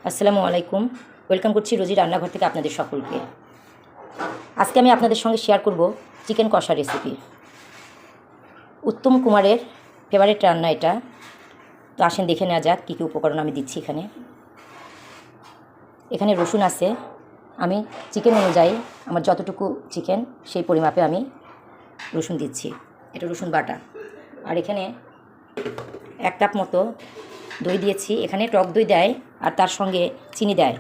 আসসালামু আলাইকুম। ওয়েলকাম করছি রোজি রান্নাঘর থেকে আপনাদের সকলকে। আজকে আমি আপনাদের সঙ্গে শেয়ার করব চিকেন কষা রেসিপি। উত্তম কুমারের ফেভারিট রান্না এটা। তো আসেন দেখে নেওয়া যাক কী কী উপকরণ আমি দিচ্ছি এখানে। এখানে রসুন আছে, আমি চিকেন অনুযায়ী আমার যতটুকু চিকেন সেই পরিমাপে আমি রসুন দিচ্ছি। এটা রসুন বাটা। আর এখানে 1 কাপ মতো দই দিয়েছি। এখানে টক দই দেয় আর তার সঙ্গে চিনি দেয়।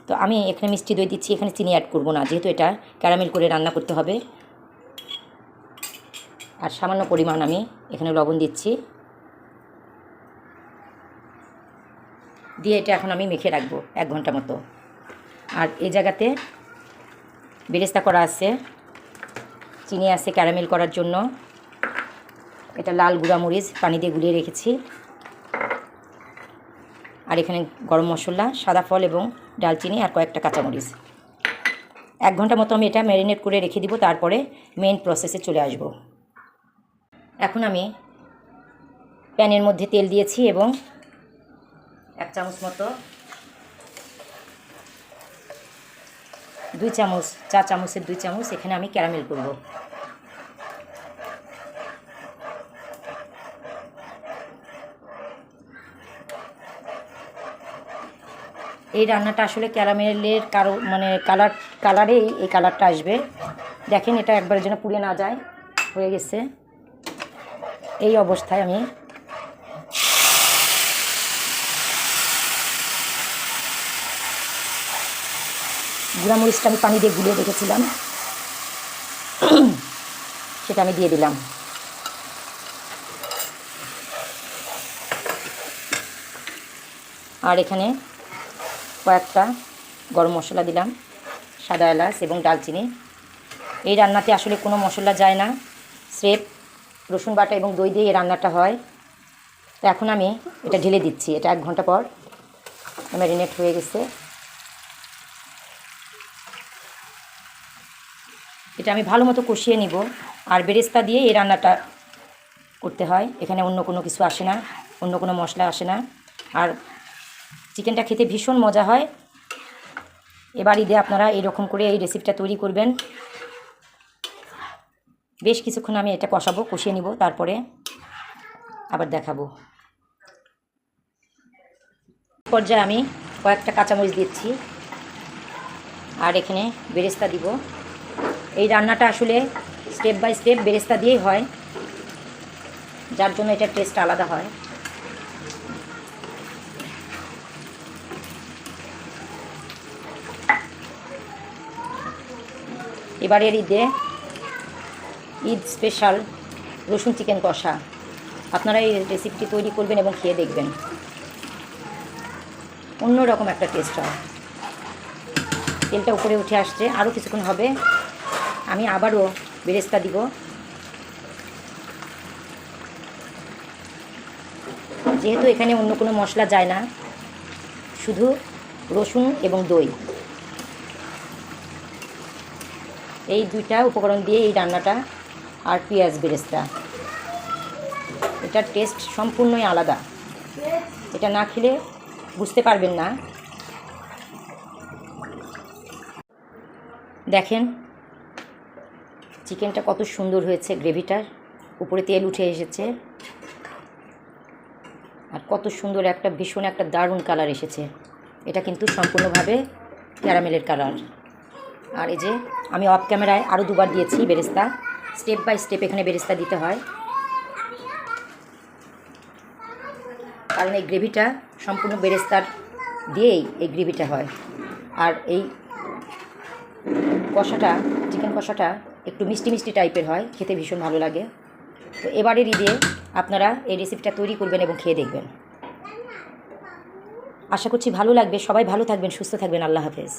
তো আমি এখানে মিষ্টি দই দিচ্ছি, এখানে চিনি অ্যাড করব না, যেহেতু এটা ক্যারামেল করে রান্না করতে হবে। আর সামান্য পরিমাণ আমি এখানে লবণ দিচ্ছি, দিয়ে এটা এখন আমি মেখে রাখবো 1 ঘন্টা মতো। আর এই জায়গাতে বেরেস্তা করা আছে, চিনি আছে ক্যারামেল করার জন্য। এটা লাল গুঁড়ামরিচ পানি দিয়ে গুলিয়ে রেখেছি। আর এখানে গরম মশলা, সাদা ফল এবং ডালচিনি আর কয়েকটা কাঁচামরিচ। 1 ঘন্টা মতো আমি এটা ম্যারিনেট করে রেখে দিব, তারপরে মেইন প্রসেসে চলে আসব। এখন আমি প্যানের মধ্যে তেল দিয়েছি এবং 1 চামচ মতো, 2 চামচ, চা চামচের 2 চামচ এখানে আমি ক্যারামেল করব। এই রান্নাটা আসলে ক্যারামেলের কালারেই এই কালারটা আসবে। দেখেন এটা একবারের জন্য পুড়ে না যায়, হয়ে গেছে। এই অবস্থায় আমি গুঁড়ামরিচটা আমি পানি দিয়ে গুলিয়ে রেখেছিলাম, সেটা আমি দিয়ে দিলাম। আর এখানে কয়েকটা গরম মশলা দিলাম, সাদা এলাচ এবং ডালচিনি। এই রান্নাতে আসলে কোনো মশলা যায় না, স্রেফ রসুন বাটা এবং দই দিয়ে এই রান্নাটা হয়। তো এখন আমি এটা ঢেলে দিচ্ছি। এটা 1 ঘন্টা পর ম্যারিনেট হয়ে গেছে। এটা আমি ভালো মতো কষিয়ে নিব। আর বেরেস্তা দিয়ে এই রান্নাটা করতে হয়, এখানে অন্য কোনো কিছু আসে না, অন্য কোনো মশলা আসে না। আর চিকেনটা খেতে ভীষণ মজা হয়। এবার ঈদে আপনারা এরকম করে এই রেসিপিটা তৈরি করবেন। বেশ কিছুক্ষণ আমি এটা কষিয়ে নিব, তারপরে আবার দেখাবো। পর্যায়ে আমি কয়েকটা কাঁচামরিচ দিচ্ছি আর এখানে বেরেস্তা দিব। এই রান্নাটা আসলে স্টেপ বাই স্টেপ বেরেস্তা দিয়েই হয়, যার জন্য এটার টেস্ট আলাদা হয়। এবারের ঈদ স্পেশাল রসুন চিকেন কষা। আপনারা এই রেসিপিটি তৈরি করবেন এবং খেয়ে দেখবেন, অন্যরকম একটা টেস্ট হয়। তেলটা উপরে উঠে আসছে, আরও কিছুক্ষণ হবে। আমি আবারও বেরেস্তা দিব। যেহেতু এখানে অন্য কোনো মশলা যায় না, শুধু রসুন এবং দই, এই 2টা উপকরণ দিয়ে এই রান্নাটা, আর পেঁয়াজ বেরেস্তা, এটার টেস্ট সম্পূর্ণই আলাদা। এটা না খেলে বুঝতে পারবেন না। দেখেন চিকেনটা কত সুন্দর হয়েছে, গ্রেভিটার উপরে তেল উঠে এসেছে আর কত সুন্দর ভীষণ একটা দারুণ কালার এসেছে। এটা কিন্তু সম্পূর্ণভাবে ক্যারামেলের কালার। আর এই যে আমি অফ ক্যামেরায় আরও 2বার দিয়েছি বেরেস্তা। স্টেপ বাই স্টেপ এখানে বেরেস্তা দিতে হয়, কারণ এই গ্রেভিটা সম্পূর্ণ বেরেস্তার দিয়েই এই গ্রেভিটা হয়। আর এই কষাটা, চিকেন কষাটা একটু মিষ্টি মিষ্টি টাইপের হয়, খেতে ভীষণ ভালো লাগে। তো এবারের ঈদে আপনারা এই রেসিপিটা তৈরি করবেন এবং খেয়ে দেখবেন। আশা করছি ভালো লাগবে। সবাই ভালো থাকবেন, সুস্থ থাকবেন। আল্লাহ হাফেজ।